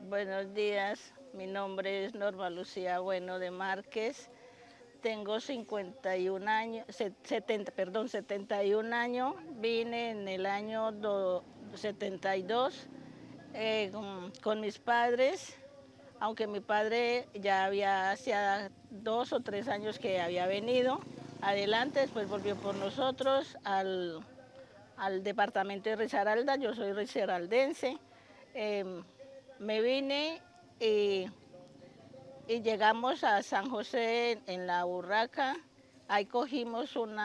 Buenos días, mi nombre es Norma Lucía Bueno de Márquez, tengo 51 años, 70, perdón, 71 años, vine en el año 72 con mis padres, aunque mi padre ya había hacía 2 o 3 años que había venido, adelante, después volvió por nosotros al departamento de Risaralda, yo soy risaraldense. Me vine y, y llegamos a San José en la Urraca. Ahí cogimos un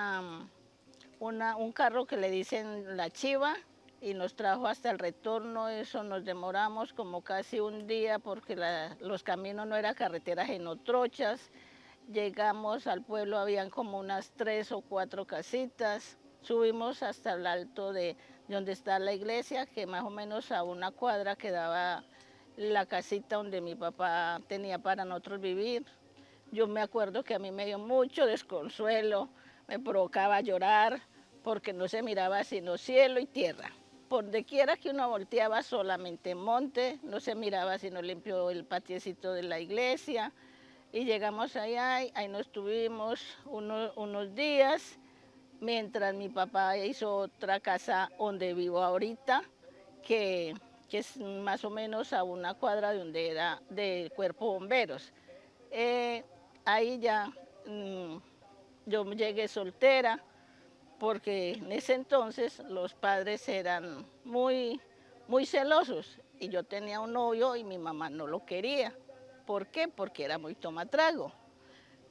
carro que le dicen la Chiva y nos trajo hasta el retorno. Eso nos demoramos como casi un día porque los caminos no eran carreteras sino trochas. Llegamos al pueblo, habían como unas 3 o 4 casitas. Subimos hasta el alto de donde está la iglesia, que más o menos a una cuadra quedaba la casita donde mi papá tenía para nosotros vivir. Yo me acuerdo que a mí me dio mucho desconsuelo, me provocaba llorar porque no se miraba sino cielo y tierra. Por donde quiera que uno volteaba solamente monte, no se miraba sino limpio el patiecito de la iglesia. Y llegamos allá, ahí nos tuvimos unos días, mientras mi papá hizo otra casa donde vivo ahorita, que, que es más o menos a una cuadra de donde era del cuerpo bomberos. Eh, Ahí ya yo llegué soltera, porque en ese entonces los padres eran muy celosos y yo tenía un novio y mi mamá no lo quería. ¿Por qué? Porque era muy tomatrago.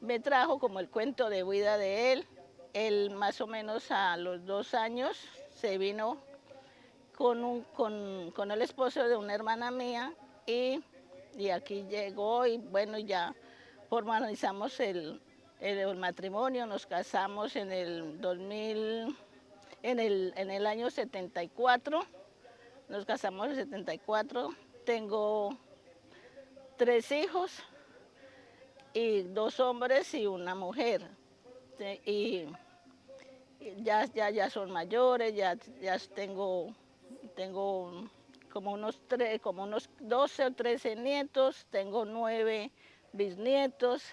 Me trajo como el cuento de vida de él. Él más o menos a los 2 años se vino con el esposo de una hermana mía y aquí llegó y bueno, ya formalizamos el matrimonio, nos casamos en el 2000, en el año 74, nos casamos en el 74, tengo 3 hijos y 2 hombres y una mujer. Y ya son mayores, ya tengo como unos 12 o 13 nietos, tengo 9 bisnietos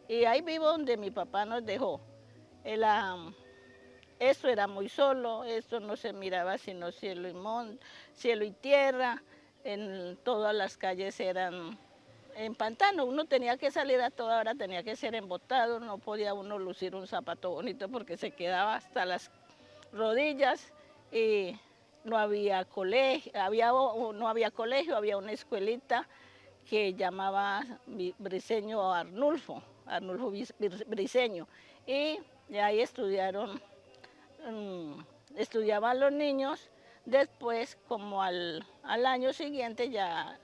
y ahí vivo donde mi papá nos dejó. El, Esto era muy solo, esto no se miraba sino cielo y tierra, en todas las calles eran en pantano, uno tenía que salir a toda hora, tenía que ser embotado, no podía uno lucir un zapato bonito porque se quedaba hasta las rodillas y no había colegio, no había colegio, había una escuelita que llamaba Briceño Arnulfo Briceño, y ahí estudiaban los niños. Después, como al año siguiente, ya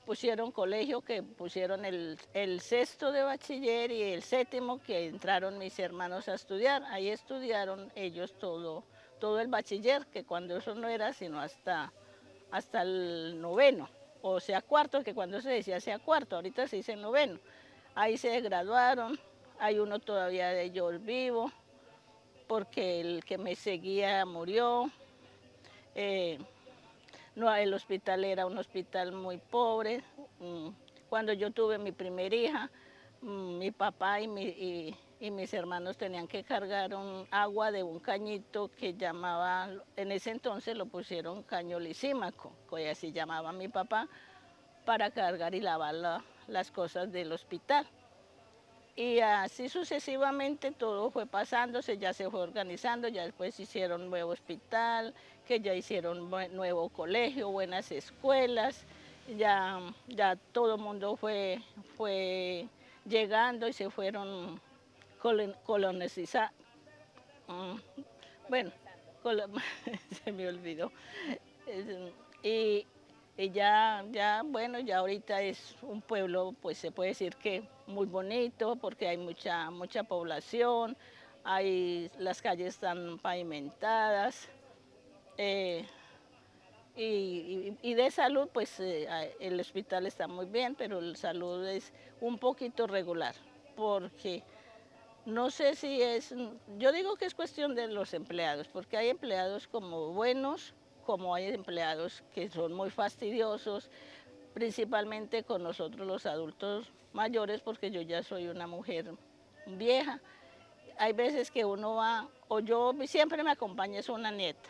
pusieron colegio, que pusieron el sexto de bachiller y el séptimo, que entraron mis hermanos a estudiar. Ahí estudiaron ellos todo el bachiller, que cuando eso no era sino hasta el noveno, o sea cuarto, que cuando se decía sea cuarto, ahorita se dice noveno. Ahí se graduaron, hay uno todavía de ellos vivo, porque el que me seguía murió. Eh, no, el hospital era un hospital muy pobre. Cuando yo tuve mi primera hija, mi papá y mis hermanos tenían que cargar agua de un cañito que llamaba, en ese entonces lo pusieron caño lisímaco, que así llamaba mi papá, para cargar y lavar las cosas del hospital. Y así sucesivamente todo fue pasándose, ya se fue organizando, ya después hicieron nuevo hospital, que ya hicieron nuevo colegio, buenas escuelas, ya todo el mundo fue llegando y se fueron colonizando. Bueno, se me olvidó. Y, y bueno, ya ahorita es un pueblo, pues se puede decir que muy bonito, porque hay mucha población, las calles están pavimentadas, eh, y de salud, pues el hospital está muy bien, pero la salud es un poquito regular, porque no sé si yo digo que es cuestión de los empleados, porque hay empleados como buenos, como hay empleados que son muy fastidiosos, principalmente con nosotros los adultos mayores, porque yo ya soy una mujer vieja. Hay veces que uno va, o yo siempre me acompaña es una nieta.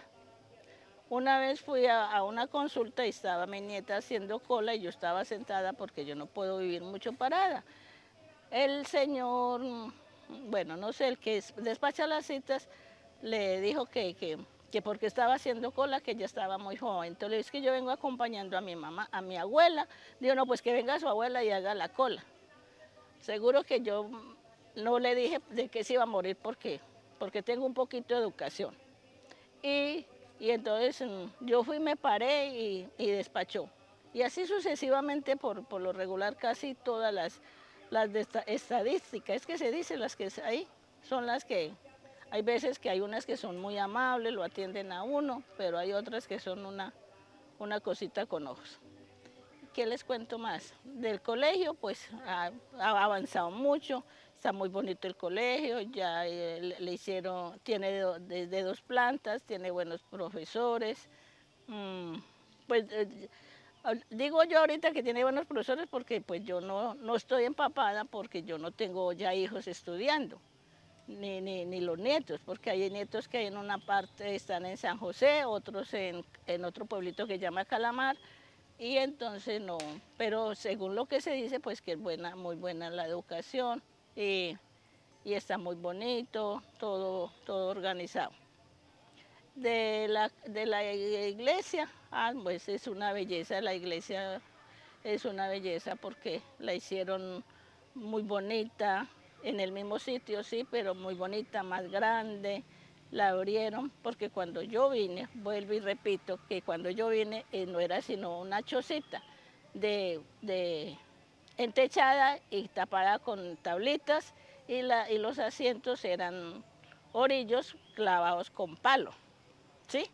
Una vez fui a una consulta y estaba mi nieta haciendo cola y yo estaba sentada porque yo no puedo vivir mucho parada. El señor, bueno, no sé, el que despacha las citas, le dijo que porque estaba haciendo cola, que ella estaba muy joven. Entonces le dije, es que yo vengo acompañando a mi mamá, a mi abuela. Digo, no, pues que venga su abuela y haga la cola. Seguro que yo no le dije de que se iba a morir porque tengo un poquito de educación. Y, y entonces yo fui, me paré y despachó. Y así sucesivamente, por lo regular, casi todas las de estadísticas, es que se dice, las que ahí, son las que, hay veces que hay unas que son muy amables, lo atienden a uno, pero hay otras que son una cosita con ojos. ¿Qué les cuento más? Del colegio, pues ha avanzado mucho, está muy bonito el colegio, ya le hicieron, tiene de 2 plantas, tiene buenos profesores. Pues digo yo ahorita que tiene buenos profesores porque pues yo no estoy empapada porque yo no tengo ya hijos estudiando, ni los nietos, porque hay nietos que en una parte están en San José, otros en otro pueblito que se llama Calamar, y entonces no, pero según lo que se dice, pues que es buena, muy buena la educación y está muy bonito, todo organizado. De la iglesia, pues es una belleza, la iglesia es una belleza porque la hicieron muy bonita, en el mismo sitio, sí, pero muy bonita, más grande, la abrieron, porque cuando yo vine, vuelvo y repito, que cuando yo vine no era sino una chocita entechada y tapada con tablitas y los asientos eran orillos clavados con palo, ¿sí?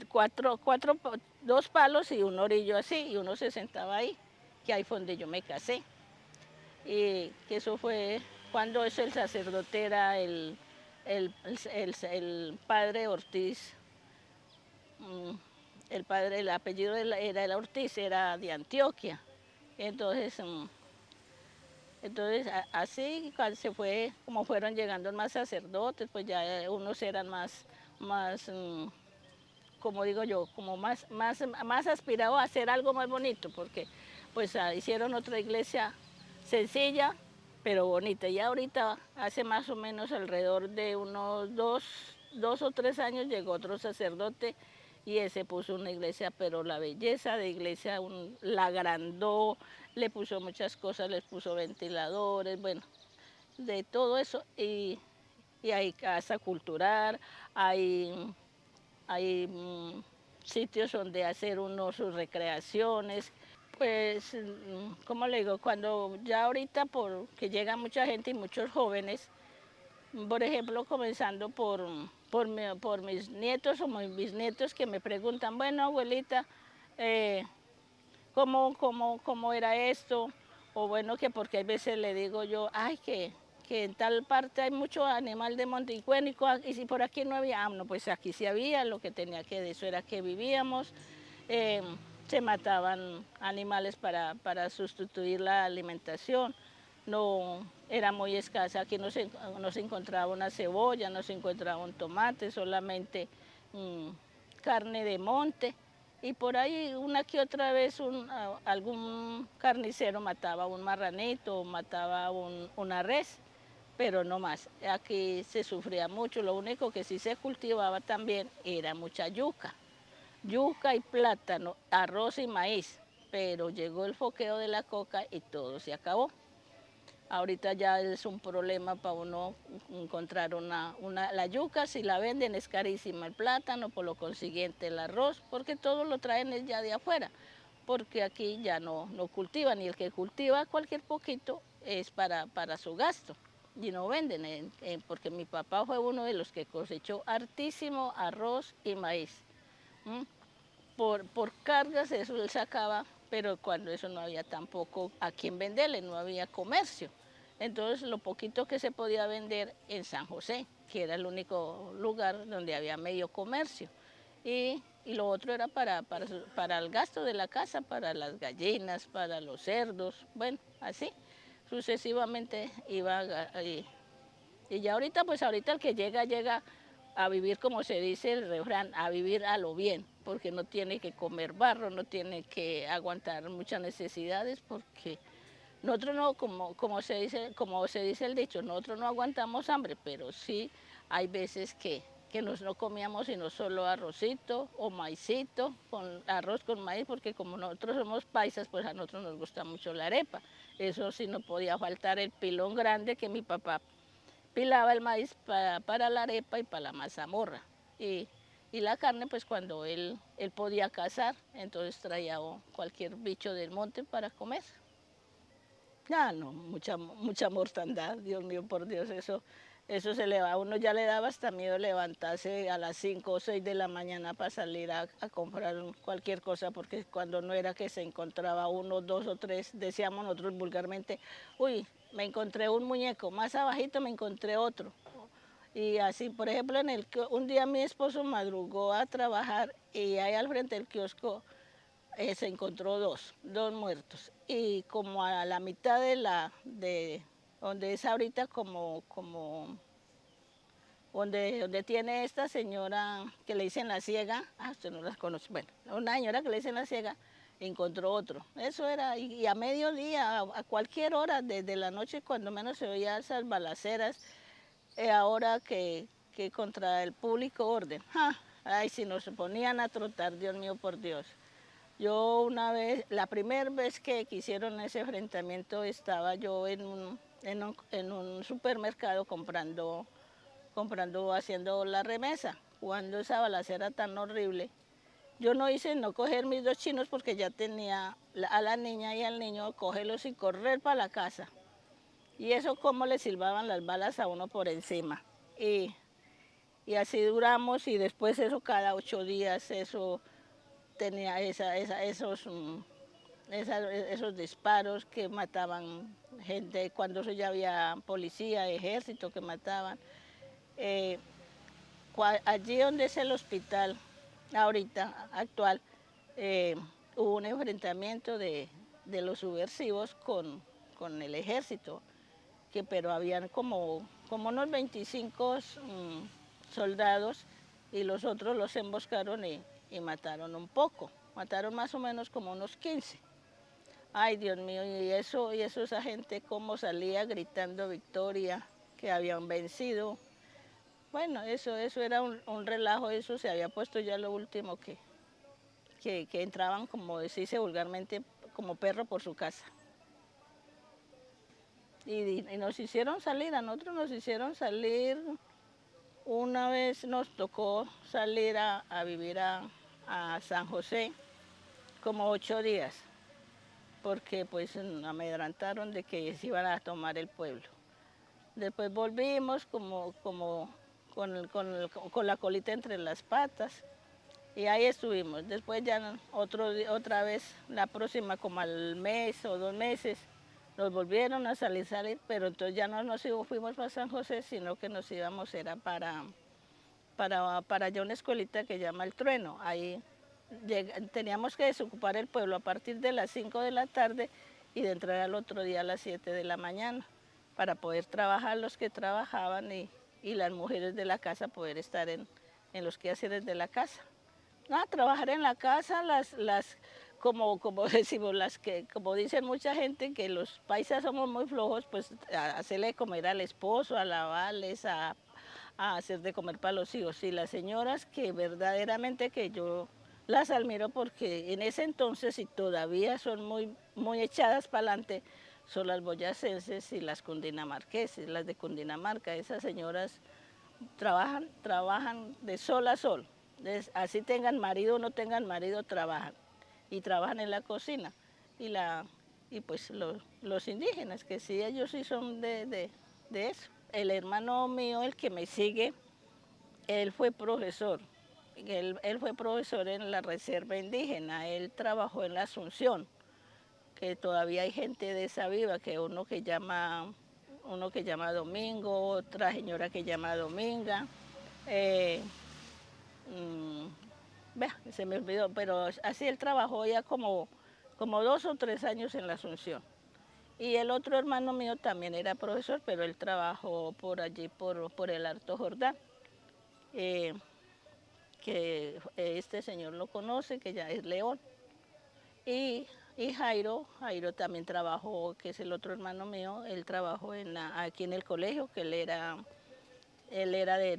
Cuatro, 2 palos y un orillo así, y uno se sentaba ahí, que ahí fue donde yo me casé. Y que eso fue cuando eso el sacerdote era el padre Ortiz, el apellido era el Ortiz, era de Antioquia. Entonces así cuando se fue, como fueron llegando más sacerdotes, pues ya unos eran más como digo yo, como más aspirado a hacer algo más bonito, porque pues hicieron otra iglesia sencilla, pero bonita. Y ahorita, hace más o menos alrededor de unos 2 o 3 años, llegó otro sacerdote y ese puso una iglesia, pero la belleza de iglesia la agrandó, le puso muchas cosas, les puso ventiladores, bueno, de todo eso. Y hay casa cultural, hay sitios donde hacer uno sus recreaciones. Pues, ¿cómo le digo? Cuando ya ahorita que llega mucha gente y muchos jóvenes, por ejemplo, comenzando por mis nietos o mis bisnietos que me preguntan, bueno, abuelita, ¿cómo era esto? O bueno, que porque a veces le digo yo, ay, que en tal parte hay mucho animal de monte y si por aquí no había, no, pues aquí sí había, lo que tenía que de eso era que vivíamos, eh, se mataban animales para sustituir la alimentación, no era muy escasa, aquí no se encontraba una cebolla, no se encontraba un tomate, solamente carne de monte. Y por ahí una que otra vez algún carnicero mataba un marranito o mataba una res, pero no más. Aquí se sufría mucho, lo único que sí se cultivaba también era mucha yuca y plátano, arroz y maíz, pero llegó el foqueo de la coca y todo se acabó. Ahorita ya es un problema para uno encontrar la yuca, si la venden es carísima, el plátano, por lo consiguiente el arroz, porque todo lo traen ya de afuera, porque aquí ya no cultivan, y el que cultiva cualquier poquito es para su gasto, y no venden, porque mi papá fue uno de los que cosechó hartísimo arroz y maíz. Por cargas eso él sacaba, pero cuando eso no había tampoco a quién venderle, no había comercio. Entonces lo poquito que se podía vender en San José, que era el único lugar donde había medio comercio. Y y lo otro era para el gasto de la casa, para las gallinas, para los cerdos, bueno, así sucesivamente iba y ya ahorita, pues ahorita el que llega, llega a vivir, como se dice el refrán, a vivir a lo bien, porque no tiene que comer barro, no tiene que aguantar muchas necesidades, porque nosotros no, como se dice el dicho, nosotros no aguantamos hambre, pero sí hay veces que no comíamos sino solo arrocito o maicito, con arroz con maíz, porque como nosotros somos paisas, pues a nosotros nos gusta mucho la arepa. Eso sí no podía faltar el pilón grande que mi papá pilaba el maíz para la arepa y para la mazamorra. Y la carne, pues cuando él podía cazar, entonces traía cualquier bicho del monte para comer. Ah, no, mucha mortandad, Dios mío, por Dios, eso se le va, a uno ya le daba hasta miedo levantarse a las 5 o 6 de la mañana para salir a comprar cualquier cosa, porque cuando no era que se encontraba uno, dos o tres, decíamos nosotros vulgarmente, uy, me encontré un muñeco, más abajito me encontré otro. Y así, por ejemplo, un día mi esposo madrugó a trabajar y ahí al frente del kiosco se encontró dos muertos. Y como a la mitad de donde es ahorita donde tiene esta señora que le dicen la ciega, usted no las conoce, bueno, una señora que le dicen la ciega, encontró otro. Eso era, y a mediodía, a cualquier hora, desde la noche, cuando menos se oía esas balaceras, ahora que contra el público orden. ¡Ja! Ay, si nos ponían a trotar, Dios mío, por Dios. Yo una vez, la primera vez que hicieron ese enfrentamiento, estaba yo en un supermercado haciendo la remesa. Cuando esa balacera tan horrible, yo no hice no coger mis dos chinos porque ya tenía a la niña y al niño, cogerlos y correr para la casa. Y eso como le silbaban las balas a uno por encima. Y, y así duramos y después eso cada 8 días, eso tenía esos disparos que mataban gente, cuando eso ya había policía, ejército que mataban. Eh, Allí donde es el hospital, ahorita, actual, eh, hubo un enfrentamiento de los subversivos con el ejército, pero habían como unos 25 soldados y los otros los emboscaron y mataron un poco. Mataron más o menos como unos 15. Ay, Dios mío, y eso esa gente cómo salía gritando victoria, que habían vencido. Bueno, eso era un relajo, eso se había puesto ya lo último que entraban, como decirse vulgarmente, como perro por su casa. Y nos hicieron salir, a nosotros nos hicieron salir, una vez nos tocó salir a vivir a San José como 8 días, porque pues amedrantaron de que se iban a tomar el pueblo. Después volvimos como con la colita entre las patas y ahí estuvimos. Después ya otra vez, la próxima como al mes o 2 meses, nos volvieron a salir, pero entonces ya no fuimos para San José, sino que nos íbamos, era para allá una escuelita que llama El Trueno. Ahí teníamos que desocupar el pueblo a partir de las 5 de la tarde y de entrar al otro día a las 7 de la mañana, para poder trabajar los que trabajaban y las mujeres de la casa poder estar en los quehaceres de la casa. No, trabajar en la casa, como decimos, como dicen mucha gente, que los paisas somos muy flojos, pues a hacerle de comer al esposo, a lavarles, a hacer de comer para los hijos. Y las señoras que verdaderamente que yo las admiro, porque en ese entonces, y todavía son muy echadas para adelante, son las boyacenses y las cundinamarqueses, las de Cundinamarca. Esas señoras trabajan de sol a sol. Así tengan marido o no tengan marido, trabajan. Y trabajan en la cocina. Y pues los indígenas, que sí, ellos sí son de eso. El hermano mío, el que me sigue, él fue profesor. Él fue profesor en la reserva indígena. Él trabajó en la Asunción, que todavía hay gente de esa viva, que uno que llama Domingo, otra señora que llama Dominga. Eh, mm, Vea, se me olvidó, pero así él trabajó ya como 2 o 3 años en la Asunción. Y el otro hermano mío también era profesor, pero él trabajó por allí, por el Alto Jordán, eh, que este señor lo conoce, que ya es León. Y, y Jairo también trabajó, que es el otro hermano mío, él trabajó aquí en el colegio, que él era de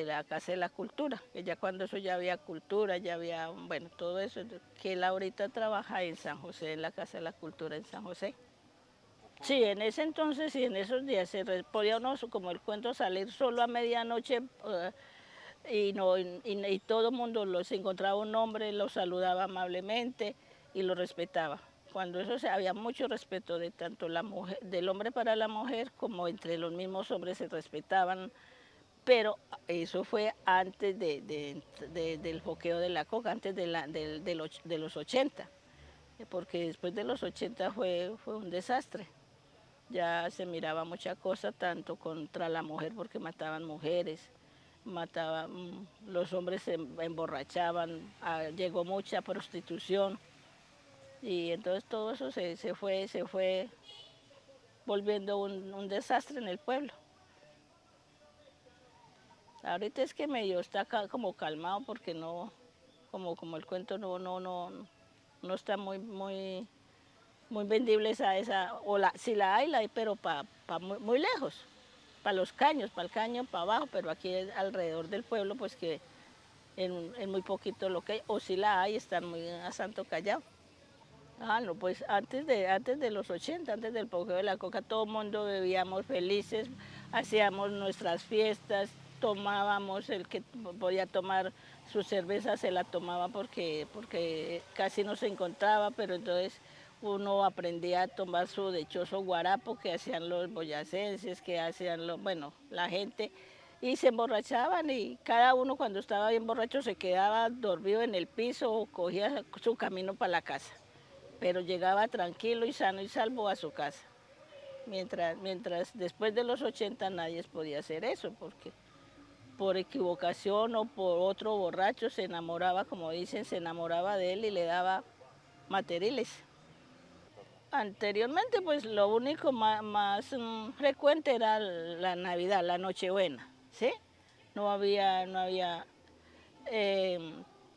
la Casa de la Cultura, que ya cuando eso ya había cultura, ya había, bueno, todo eso, que él ahorita trabaja en San José, en la Casa de la Cultura en San José. Sí, en ese entonces y en esos días podía uno, como el cuento, salir solo a medianoche y todo el mundo se encontraba un hombre, lo saludaba amablemente y lo respetaba. Cuando eso había mucho respeto de tanto la mujer, del hombre para la mujer, como entre los mismos hombres se respetaban, pero eso fue antes del foqueo de la coca, antes de los 80, porque después de los 80 fue un desastre. Ya se miraba mucha cosa, tanto contra la mujer, porque mataban mujeres, los hombres se emborrachaban, llegó mucha prostitución, y entonces todo eso se fue volviendo un desastre en el pueblo. Ahorita es que medio está como calmado, porque no, como el cuento no está muy vendible si la hay, pero muy lejos, para los caños, para el caño, para abajo, pero aquí alrededor del pueblo, pues que en muy poquito lo que hay, o si la hay, están muy a santo callado. Ah, no, pues antes de los 80, antes del apogeo de la coca, todo el mundo bebíamos felices, hacíamos nuestras fiestas, tomábamos, el que podía tomar su cerveza se la tomaba porque casi no se encontraba, pero entonces uno aprendía a tomar su dichoso guarapo que hacían los boyacenses, que hacían bueno, la gente, y se emborrachaban, y cada uno cuando estaba bien borracho se quedaba dormido en el piso o cogía su camino para la casa, pero llegaba tranquilo y sano y salvo a su casa. Mientras después de los 80 nadie podía hacer eso, porque por equivocación o por otro borracho se enamoraba, como dicen, se enamoraba de él y le daba materiales. Anteriormente, pues lo único más frecuente era la Navidad, la Nochebuena, ¿sí? No había eh,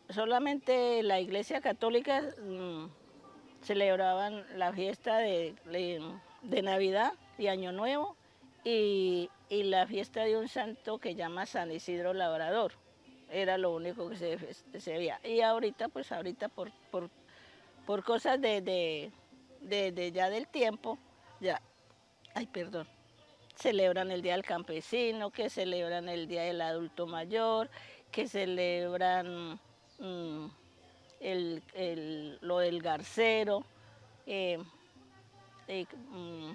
solamente la Iglesia Católica celebraban la fiesta de Navidad y Año Nuevo, y la fiesta de un santo que llama San Isidro Labrador. Era lo único que se veía. Y ahorita, pues ahorita por cosas de ya del tiempo, ya, ay, perdón, celebran el Día del Campesino, que celebran el Día del Adulto Mayor, que celebran lo del garcero, eh, eh, mm,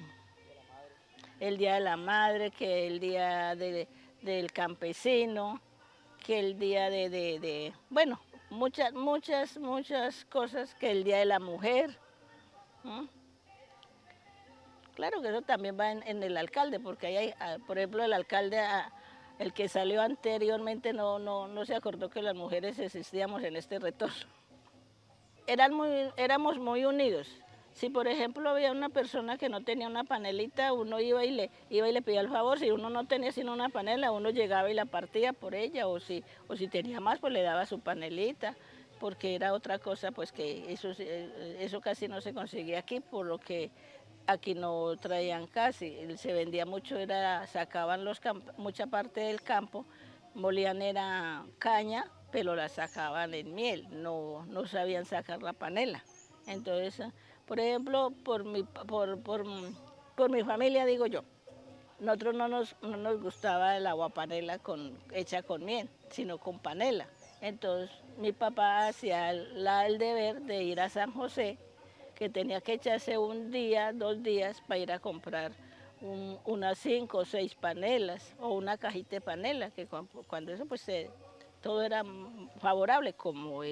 el Día de la Madre, que el Día del Campesino, que el Día bueno, muchas cosas, que el Día de la Mujer. ¿No? Claro que eso también va en el alcalde, porque por ejemplo, el alcalde, el que salió anteriormente, no se acordó que las mujeres existíamos en este retorno. Éramos muy unidos. Si por ejemplo había una persona que no tenía una panelita, uno iba y le pedía el favor. Si uno no tenía sino una panela, uno llegaba y la partía por ella, o si tenía más, pues le daba su panelita, porque era otra cosa, pues que eso casi no se conseguía aquí, por lo que aquí no traían casi. Se vendía mucho, sacaban mucha parte del campo, molían era caña, pero la sacaban en miel, no sabían sacar la panela. Entonces, por ejemplo, por mi familia, digo yo, nosotros no nos gustaba el agua panela hecha con miel, sino con panela. Entonces mi papá hacía el deber de ir a San José, que tenía que echarse un día, 2 días para ir a comprar unas 5 o 6 panelas o una cajita de panela, que cuando eso pues todo era favorable, yo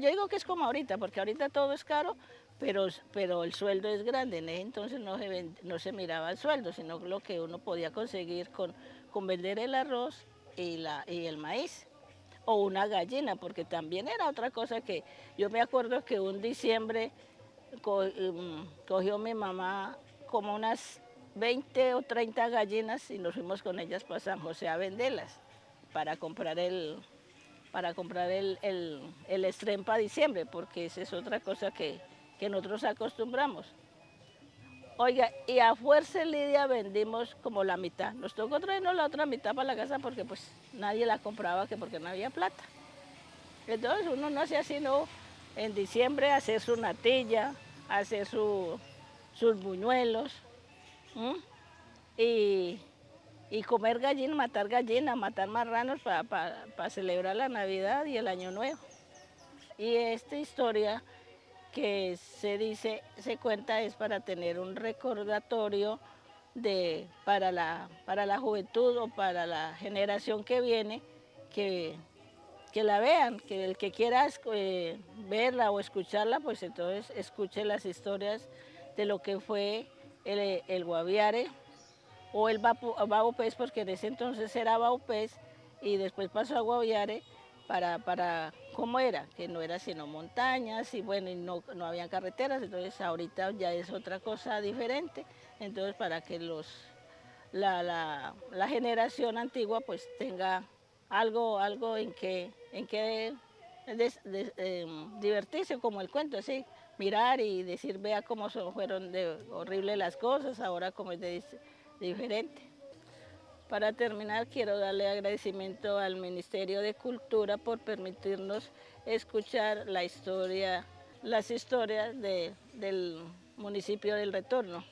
digo que es como ahorita, porque ahorita todo es caro, pero el sueldo es grande. En ese entonces no se miraba el sueldo, sino lo que uno podía conseguir con vender el arroz y el maíz. o una gallina, porque también era otra cosa que yo me acuerdo que un diciembre cogió mi mamá como unas 20 o 30 gallinas y nos fuimos con ellas para San José a venderlas para comprar el estreno para diciembre, porque esa es otra cosa que nosotros acostumbramos. Oiga, y a fuerza Lidia vendimos como la mitad. Nos tocó traernos la otra mitad para la casa porque pues nadie la compraba, que porque no había plata. Entonces uno no hacía sino en diciembre hacer su natilla, hacer sus buñuelos, ¿m? y, y comer gallina, matar marranos para celebrar la Navidad y el Año Nuevo. Y esta historia que se dice, se cuenta es para tener un recordatorio para la juventud o para la generación que viene, que, que la vean, que el que quiera verla o escucharla, pues entonces escuche las historias de lo que fue el Guaviare o el Baupés, porque en ese entonces era Baupés y después pasó a Guaviare para cómo era, que no era sino montañas y bueno, y no habían carreteras, entonces ahorita ya es otra cosa diferente, entonces para que la generación antigua pues tenga algo en que divertirse, como el cuento, así, mirar y decir, vea cómo fueron horribles las cosas, ahora como es diferente. Para terminar, quiero darle agradecimiento al Ministerio de Cultura por permitirnos escuchar las historias del municipio del Retorno.